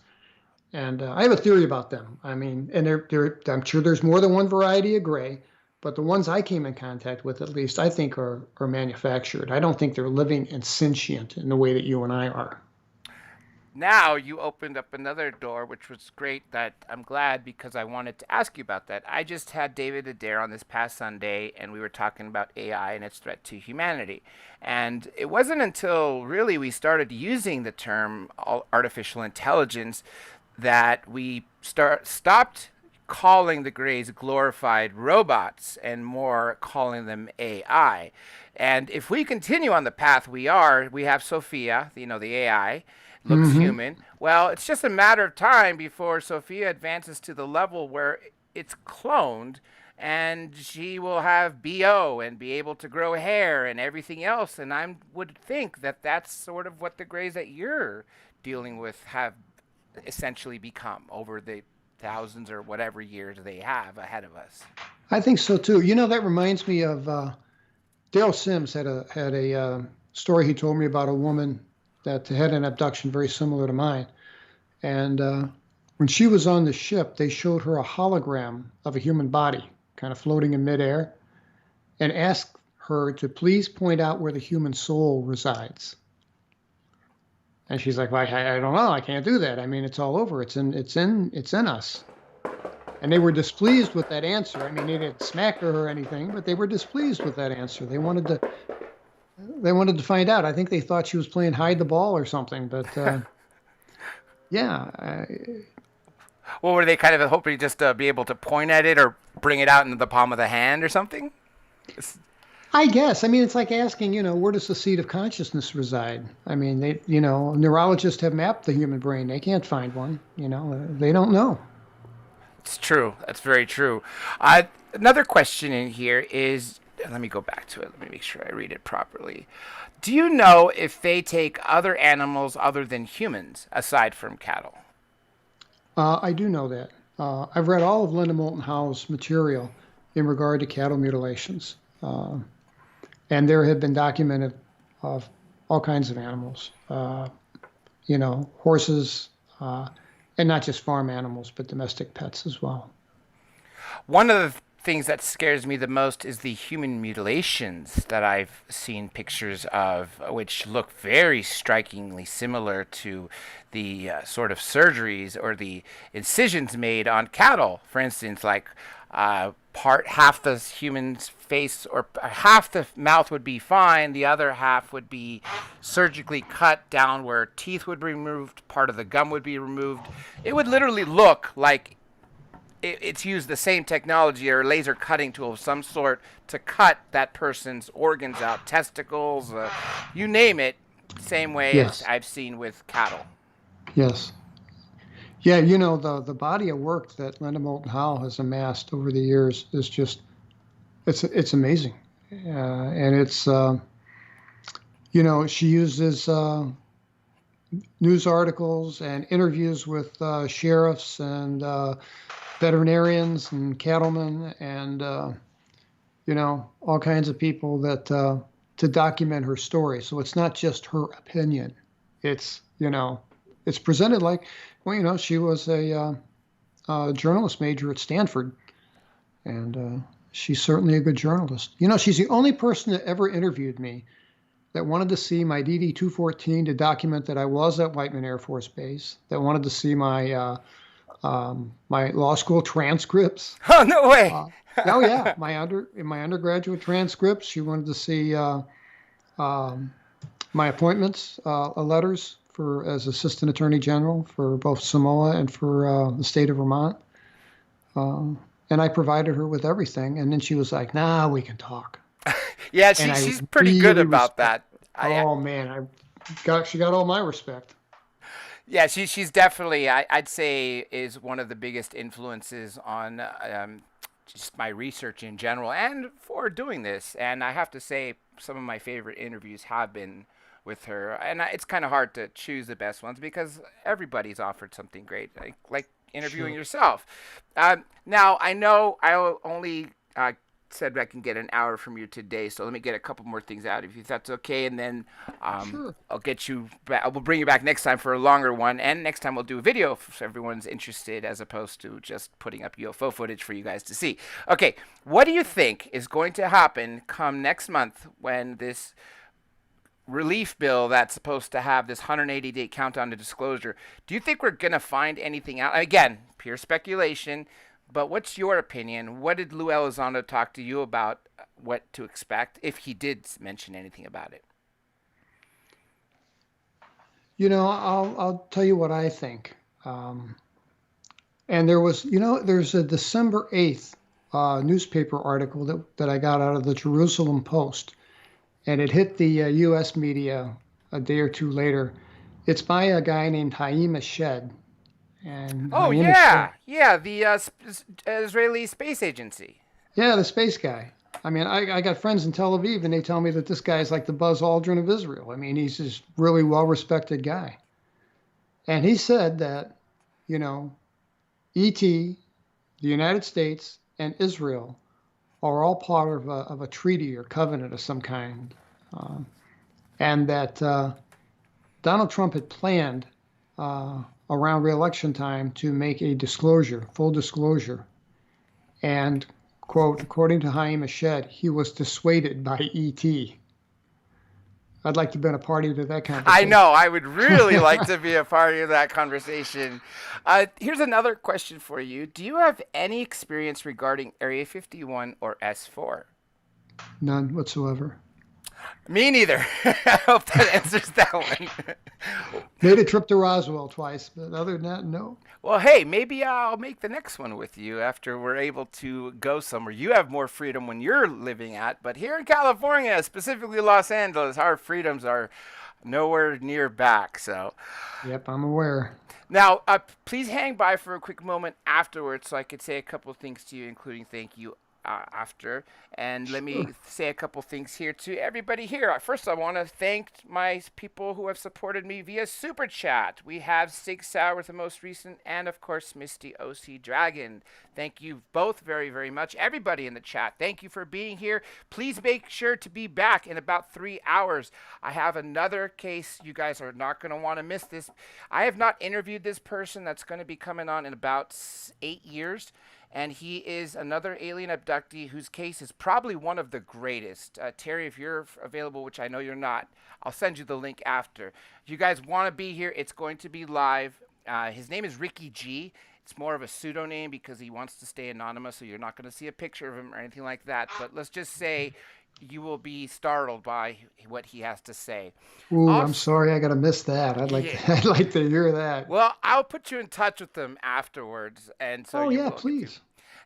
And I have a theory about them. I mean, and I'm sure there's more than one variety of gray, but the ones I came in contact with, at least, I think are manufactured. I don't think they're living and sentient in the way that you and I are. Now you opened up another door, which was great. That I'm glad, because I wanted to ask you about that. I just had David Adair on this past Sunday, and we were talking about AI and its threat to humanity. And it wasn't until really we started using the term artificial intelligence that we stopped calling the Greys glorified robots and more calling them AI. And if we continue on the path we have Sophia, the AI, looks human. Well, it's just a matter of time before Sophia advances to the level where it's cloned, and she will have BO and be able to grow hair and everything else. And I would think that that's sort of what the Greys that you're dealing with have essentially become over the thousands or whatever years they have ahead of us. I think so too. That reminds me of Dale Sims had a story he told me about a woman. that had an abduction very similar to mine. And when she was on the ship, they showed her a hologram of a human body kind of floating in midair and asked her to please point out where the human soul resides. And she's like, well, I don't know. I can't do that. I mean, it's all over. It's in us. And they were displeased with that answer. I mean, they didn't smack her or anything, but they were displeased with that answer. They wanted to find out. I think they thought she was playing hide the ball or something. But yeah. Well, were they kind of hoping just to be able to point at it or bring it out into the palm of the hand or something? I guess. I mean, it's like asking, where does the seat of consciousness reside? I mean, neurologists have mapped the human brain. They can't find one. They don't know. It's true. That's very true. Another question in here is, let me go back to it. Let me make sure I read it properly. Do you know if they take other animals other than humans, aside from cattle? I do know that. I've read all of Linda Moulton Howe's material in regard to cattle mutilations. And there have been documented of all kinds of animals, horses, and not just farm animals, but domestic pets as well. One of the things that scares me the most is the human mutilations that I've seen pictures of, which look very strikingly similar to the sort of surgeries or the incisions made on cattle. For instance, like half the human's face or half the mouth would be fine, the other half would be surgically cut down where teeth would be removed, part of the gum would be removed. It would literally look like it's used the same technology or laser cutting tool of some sort to cut that person's organs out, testicles, you name it, same way as I've seen with cattle. Yes. Yeah, the body of work that Linda Moulton Howe has amassed over the years is just, it's amazing. And it's, she uses news articles and interviews with sheriffs and veterinarians and cattlemen and, all kinds of people that to document her story. So it's not just her opinion. It's, it's presented like, well, she was a journalist major at Stanford, and she's certainly a good journalist. She's the only person that ever interviewed me that wanted to see my DD-214 to document that I was at Whiteman Air Force Base, that wanted to see my my law school transcripts. Oh, no way. Oh, yeah. My undergraduate transcripts. She wanted to see my appointments, letters as Assistant Attorney General for both Samoa and for the state of Vermont. And I provided her with everything. And then she was like, nah, we can talk. Yeah, she's pretty good about that. Man, she got all my respect. Yeah, she's definitely, I'd say, is one of the biggest influences on just my research in general and for doing this. And I have to say, some of my favorite interviews have been with her. And it's kind of hard to choose the best ones because everybody's offered something great, like interviewing yourself. Now, I know I only said I can get an hour from you today, so let me get a couple more things out if that's okay, and then I'll get you back. We'll bring you back next time for a longer one, and next time we'll do a video if everyone's interested as opposed to just putting up UFO footage for you guys to see. Okay, what do you think is going to happen come next month when this relief bill that's supposed to have this 180-day countdown to disclosure, do you think we're going to find anything out? Again, pure speculation, but what's your opinion? What did Lou Elizondo talk to you about what to expect, if he did mention anything about it? I'll tell you what I think. And there was, there's a December 8th newspaper article that I got out of the Jerusalem Post, and it hit the U.S. media a day or two later. It's by a guy named Haim Eshed. And the Israeli Space Agency. Yeah, the space guy. I mean, I got friends in Tel Aviv, and they tell me that this guy is like the Buzz Aldrin of Israel. I mean, he's this really well-respected guy. And he said that, E.T., the United States, and Israel are all part of a treaty or covenant of some kind. And that Donald Trump had planned around re-election time to make a disclosure, full disclosure. And, quote, according to Haim Eshed, he was dissuaded by E.T. I'd like to have been a party to that conversation. I know. I would really like to be a party of that conversation. Here's another question for you. Do you have any experience regarding Area 51 or S4? None whatsoever. Me neither. I hope that answers that one. Made a trip to Roswell twice, but other than that, no. Well, hey, maybe I'll make the next one with you after we're able to go somewhere. You have more freedom when you're living at, but here in California, specifically Los Angeles, our freedoms are nowhere near back. So, yep, I'm aware. Now, please hang by for a quick moment afterwards so I could say a couple of things to you, including thank you after. And let me say a couple things here to everybody here. First, I want to thank my people who have supported me via Super Chat. We have Sig Sauer with the most recent, and of course, Misty OC Dragon. Thank you both very, very much. Everybody in the chat, thank you for being here. Please make sure to be back in about 3 hours. I have another case. You guys are not going to want to miss this. I have not interviewed this person that's going to be coming on in about 8 years. And he is another alien abductee whose case is probably one of the greatest. Terry, if you're available, which I know you're not, I'll send you the link after. If you guys want to be here, it's going to be live. His name is Ricky G. It's more of a pseudonym because he wants to stay anonymous, so you're not going to see a picture of him or anything like that. But let's just say you will be startled by what he has to say. Ooh, I'm sorry, I gotta miss that. I'd like to hear that. Well, I'll put you in touch with them afterwards, and so. Please.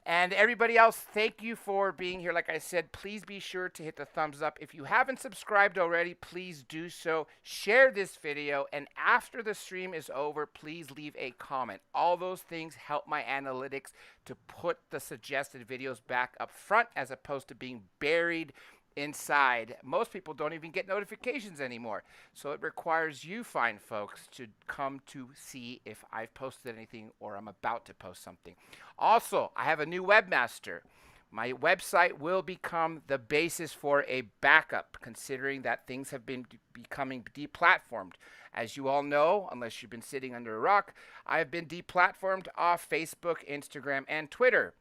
And everybody else, thank you for being here. Like I said, please be sure to hit the thumbs up. If you haven't subscribed already, please do so. Share this video, and after the stream is over, please leave a comment. All those things help my analytics to put the suggested videos back up front as opposed to being buried inside. Most people don't even get notifications anymore. So it requires you fine folks to come to see if I've posted anything or I'm about to post something. Also, I have a new webmaster. My website will become the basis for a backup, considering that things have been becoming deplatformed. As you all know, unless you've been sitting under a rock, I have been deplatformed off Facebook, Instagram, and Twitter.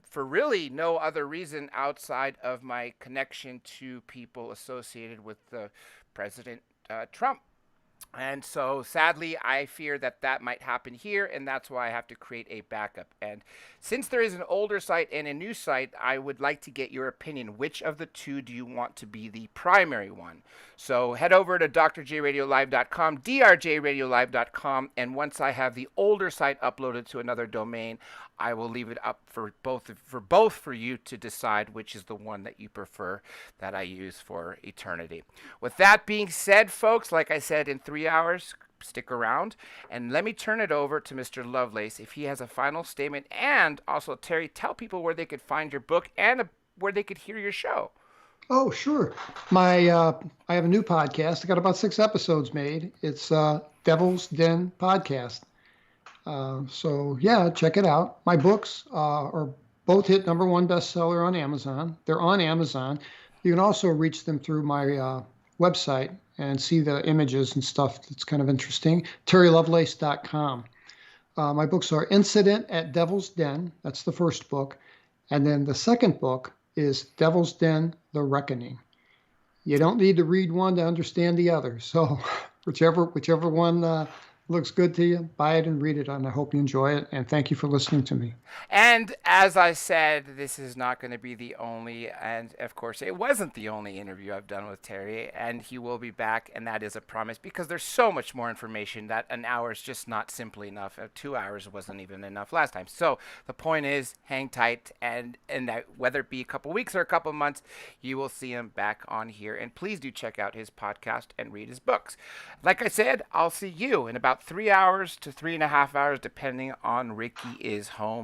For really no other reason outside of my connection to people associated with President Trump. And so, sadly, I fear that that might happen here, and that's why I have to create a backup. And since there is an older site and a new site, I would like to get your opinion. Which of the two do you want to be the primary one? So head over to drjradiolive.com, drjradiolive.com, and once I have the older site uploaded to another domain, I will leave it up for both for you to decide which is the one that you prefer that I use for eternity. With that being said, folks, like I said, in 3 hours, stick around, and let me turn it over to Mr. Lovelace if he has a final statement. And also, Terry, tell people where they could find your book and where they could hear your show. Oh, sure. I have a new podcast. I got about 6 episodes made. It's Devil's Den Podcast. So yeah, check it out. My books are both hit #1 bestseller on Amazon. They're on Amazon. You can also reach them through my website and see the images and stuff that's kind of interesting. TerryLovelace.com. My books are Incident at Devil's Den. That's the first book. And then the second book is Devil's Den, The Reckoning. You don't need to read one to understand the other. So whichever one looks good to you, buy it and read it, and I hope you enjoy it, and thank you for listening to me. And as I said, this is not going to be the only, and of course it wasn't the only interview I've done with Terry, and he will be back, and that is a promise, because there's so much more information that an hour is just not simply enough. 2 hours wasn't even enough last time. So the point is, hang tight, and that whether it be a couple weeks or a couple months, you will see him back on here, and please do check out his podcast and read his books. Like I said, I'll see you in about 3 hours to 3.5 hours, depending on Ricky is home